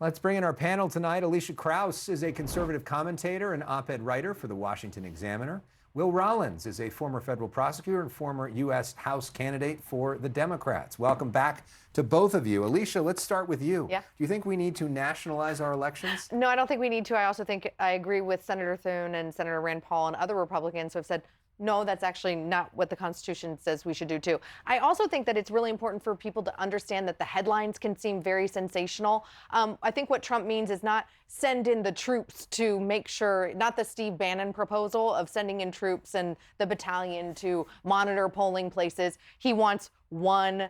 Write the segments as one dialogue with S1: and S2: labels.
S1: Let's bring in our panel tonight. Alicia Krause is a conservative commentator and op-ed writer for the Washington Examiner. Will Rollins is a former federal prosecutor and former U.S. House candidate for the Democrats. Welcome back to both of you. Alicia, let's start with you.
S2: Yeah.
S1: Do you think we need to nationalize our elections?
S2: No, I don't think we need to. I also think I agree with Senator Thune and Senator Rand Paul and other Republicans who have said, no, that's actually not what the Constitution says we should do too. I also think that it's really important for people to understand that the headlines can seem very sensational. I think what Trump means is not send in the troops to make sure, not the Steve Bannon proposal of sending in troops and the battalion to monitor polling places. He wants one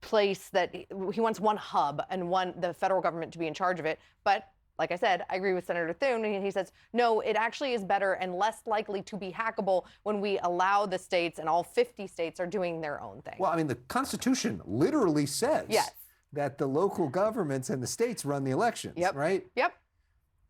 S2: place that he wants one hub and the federal government to be in charge of it. But like I said, I agree with Senator Thune, and he says, no, it actually is better and less likely to be hackable when we allow the states, and all 50 states are doing their own thing.
S1: Well, I mean, the Constitution literally says that the local governments and the states run the elections, right?
S2: Yep.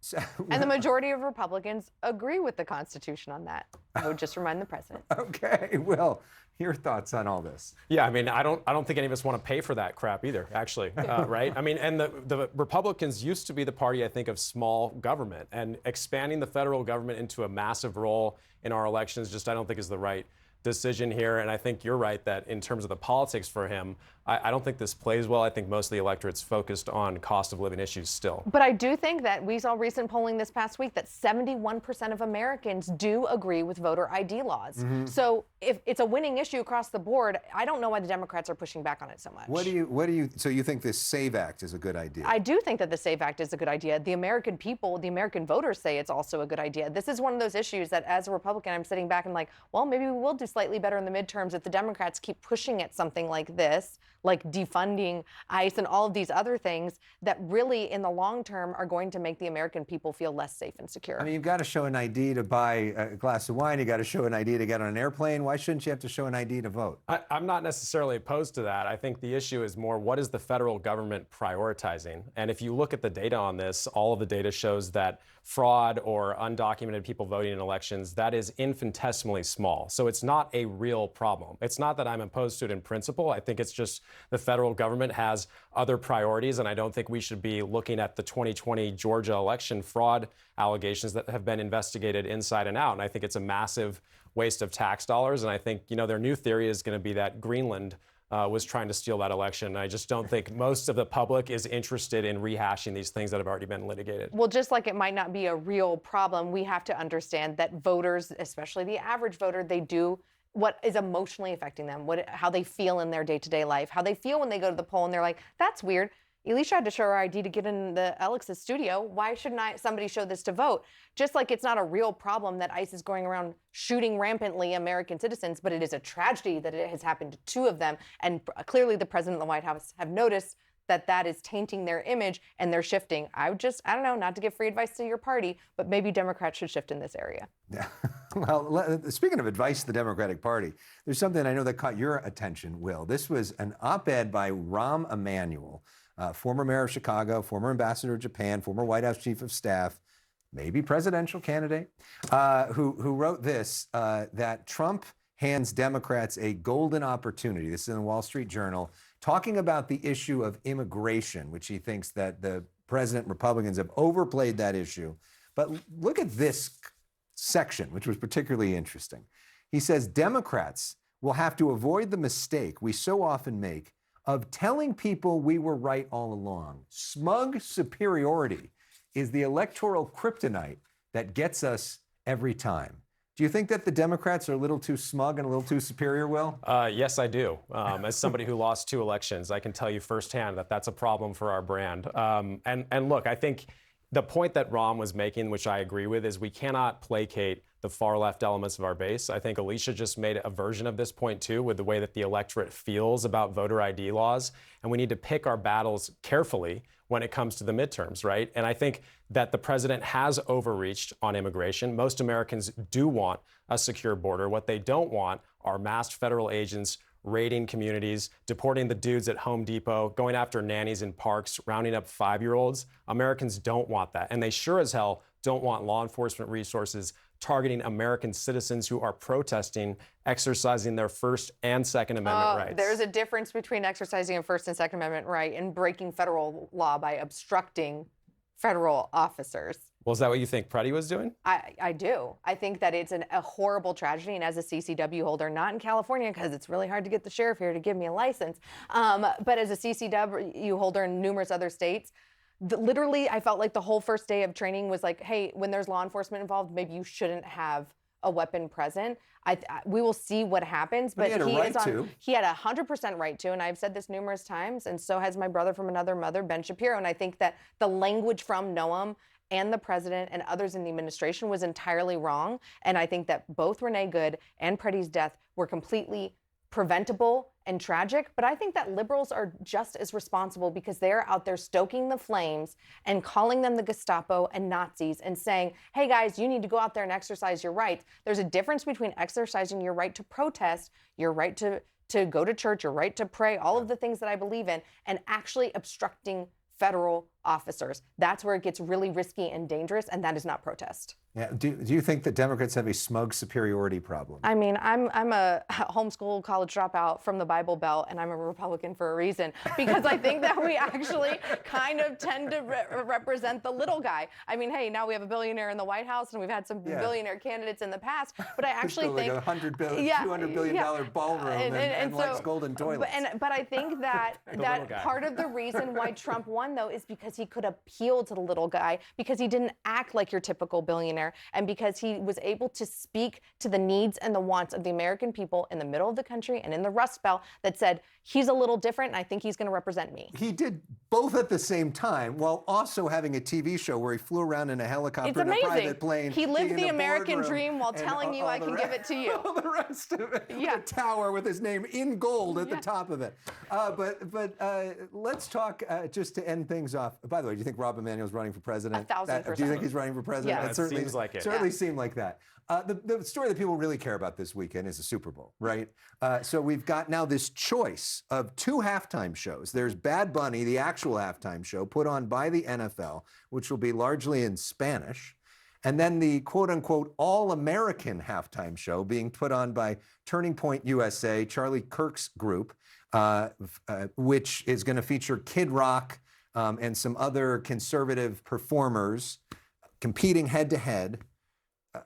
S1: So,
S2: and the majority of Republicans agree with the Constitution on that. I would just remind the president.
S1: Okay, Will, your thoughts on all this?
S3: Yeah, I mean, I don't think any of us want to pay for that crap either, actually, right? I mean, and the Republicans used to be the party, I think, of small government, and expanding the federal government into a massive role in our elections just I don't think is the right decision here. And I think you're right that in terms of the politics for him, I don't think this plays well. I think most of the electorate's focused on cost of living issues still.
S2: But I do think that we saw recent polling this past week that 71% of Americans do agree with voter ID laws. Mm-hmm. So if it's a winning issue across the board, I don't know why the Democrats are pushing back on it so much.
S1: So you think this SAVE Act is a good idea?
S2: I do think that the SAVE Act is a good idea. The American people, the American voters say it's also a good idea. This is one of those issues that as a Republican, I'm sitting back and like, well, maybe we will do slightly better in the midterms if the Democrats keep pushing at something like this, like defunding ICE and all of these other things that really in the long term are going to make the American people feel less safe and secure.
S1: I mean, you've got to show an ID to buy a glass of wine. You got to show an ID to get on an airplane. Why shouldn't you have to show an ID to vote?
S3: I'm not necessarily opposed to that. I think the issue is more, what is the federal government prioritizing? And if you look at the data on this, all of the data shows that fraud or undocumented people voting in elections, that is infinitesimally small. So it's not a real problem. It's not that I'm opposed to it in principle. I think it's just the federal government has other priorities, and I don't think we should be looking at the 2020 Georgia election fraud allegations that have been investigated inside and out. And I think it's a massive waste of tax dollars. And I think, their new theory is going to be that Greenland was trying to steal that election. I just don't think most of the public is interested in rehashing these things that have already been litigated.
S2: Well, just like it might not be a real problem, we have to understand that voters, especially the average voter, they do what is emotionally affecting them, how they feel in their day-to-day life, how they feel when they go to the poll and they're like, that's weird. Alicia had to show her ID to get in the Alex's studio. Why shouldn't somebody show this to vote? Just like it's not a real problem that ICE is going around shooting rampantly American citizens, but it is a tragedy that it has happened to two of them. And clearly the president and the White House have noticed that is tainting their image and they're shifting. I don't know, not to give free advice to your party, but maybe Democrats should shift in this area.
S1: Yeah. Well, speaking of advice to the Democratic Party, there's something I know that caught your attention, Will. This was an op-ed by Rahm Emanuel, former mayor of Chicago, former ambassador to Japan, former White House chief of staff, maybe presidential candidate, who wrote this, that Trump hands Democrats a golden opportunity. This is in the Wall Street Journal, talking about the issue of immigration, which he thinks that the president and Republicans have overplayed that issue. But look at this section, which was particularly interesting. He says, Democrats will have to avoid the mistake we so often make of telling people we were right all along. Smug superiority is the electoral kryptonite that gets us every time. Do you think that the Democrats are a little too smug and a little too superior, Will?
S3: Yes, I do. As somebody who lost 2 elections, I can tell you firsthand that that's a problem for our brand. And look, I think the point that Rahm was making, which I agree with, is we cannot placate the far left elements of our base. I think Alicia just made a version of this point too, with the way that the electorate feels about voter ID laws. And we need to pick our battles carefully when it comes to the midterms, right? And I think that the president has overreached on immigration. Most Americans do want a secure border. What they don't want are masked federal agents raiding communities, deporting the dudes at Home Depot, going after nannies in parks, rounding up 5-year-olds. Americans don't want that. And they sure as hell don't want law enforcement resources targeting American citizens who are protesting, exercising their First and Second Amendment rights.
S2: There's a difference between exercising a First and Second Amendment right and breaking federal law by obstructing federal officers.
S3: Well, is that what you think Preddy was doing?
S2: I do. I think that it's a horrible tragedy. And as a CCW holder, not in California, because it's really hard to get the sheriff here to give me a license, but as a CCW holder in numerous other states, literally, I felt like the whole first day of training was like, hey, when there's law enforcement involved, maybe you shouldn't have a weapon present. We will see what happens, but he had 100% right to, and I've said this numerous times, and so has my brother from another mother, Ben Shapiro, and I think that the language from Noam and the president and others in the administration was entirely wrong, and I think that both Renee Good and Preddy's death were completely preventable and tragic, but I think that liberals are just as responsible because they're out there stoking the flames and calling them the Gestapo and Nazis and saying, hey guys, you need to go out there and exercise your rights. There's a difference between exercising your right to protest, your right to go to church, your right to pray, all of the things that I believe in, and actually obstructing federal officers. That's where it gets really risky and dangerous, and that is not protest.
S1: Yeah. Do you think that Democrats have a smug superiority problem?
S2: I mean, I'm a homeschool college dropout from the Bible Belt, and I'm a Republican for a reason, because I think that we actually kind of tend to represent the little guy. I mean, hey, now we have a billionaire in the White House, and we've had some billionaire candidates in the past, but I actually think
S1: like $100 billion, $200 billion ballroom and likes golden toilets.
S2: But I think that part of the reason why Trump won, though, is because he could appeal to the little guy, because he didn't act like your typical billionaire, and because he was able to speak to the needs and the wants of the American people in the middle of the country and in the Rust Belt that said, he's a little different, and I think he's going to represent me.
S1: He did both at the same time, while also having a TV show where he flew around in a helicopter and a private plane.
S2: He lived the American dream while telling you I can give it to you.
S1: All the rest of it. Yeah. A tower with his name in gold at the top of it. But let's talk, just to end things off. By the way, do you think Rahm Emanuel's running for president?
S2: 1,000%.
S1: Do you think he's running for president?
S2: Yeah.
S1: It certainly
S3: seems like it.
S1: Certainly seemed like that. The story that people really care about this weekend is the Super Bowl, right? So we've got now this choice of two halftime shows. There's Bad Bunny, the actual halftime show put on by the NFL, which will be largely in Spanish. And then the quote-unquote all-American halftime show being put on by Turning Point USA, Charlie Kirk's group, which is going to feature Kid Rock and some other conservative performers competing head-to-head.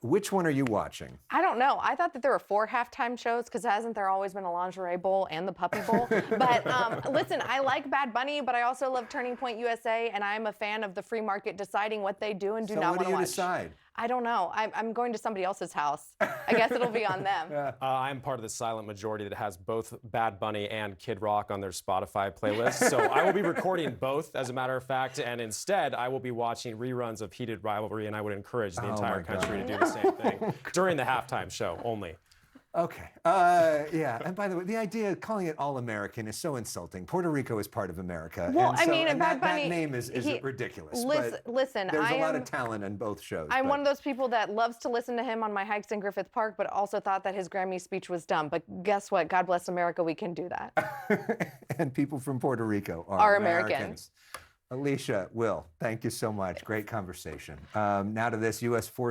S1: Which one are you watching?
S2: I don't know. I thought that there were 4 halftime shows, because hasn't there always been a lingerie bowl and the puppy bowl? But listen, I like Bad Bunny, but I also love Turning Point USA, and I'm a fan of the free market deciding what they do and do not want to watch.
S1: So what do you decide?
S2: I don't know. I'm going to somebody else's house. I guess it'll be on them.
S3: I'm part of the silent majority that has both Bad Bunny and Kid Rock on their Spotify playlist. So I will be recording both, as a matter of fact, and instead I will be watching reruns of Heated Rivalry, and I would encourage the entire country to do the same thing during the halftime show only.
S1: Okay. Yeah. And by the way, the idea of calling it all-American is so insulting. Puerto Rico is part of America.
S2: Well,
S1: and
S2: I mean,
S1: and
S2: Bad
S1: that
S2: Bunny,
S1: name is ridiculous.
S2: Listen,
S1: there's a lot of talent in both shows.
S2: I'm one of those people that loves to listen to him on my hikes in Griffith Park, but also thought that his Grammy speech was dumb. But guess what? God bless America, we can do that.
S1: And people from Puerto Rico are
S2: Americans.
S1: Alicia, Will, thank you so much. Great conversation. Now to this U.S. force.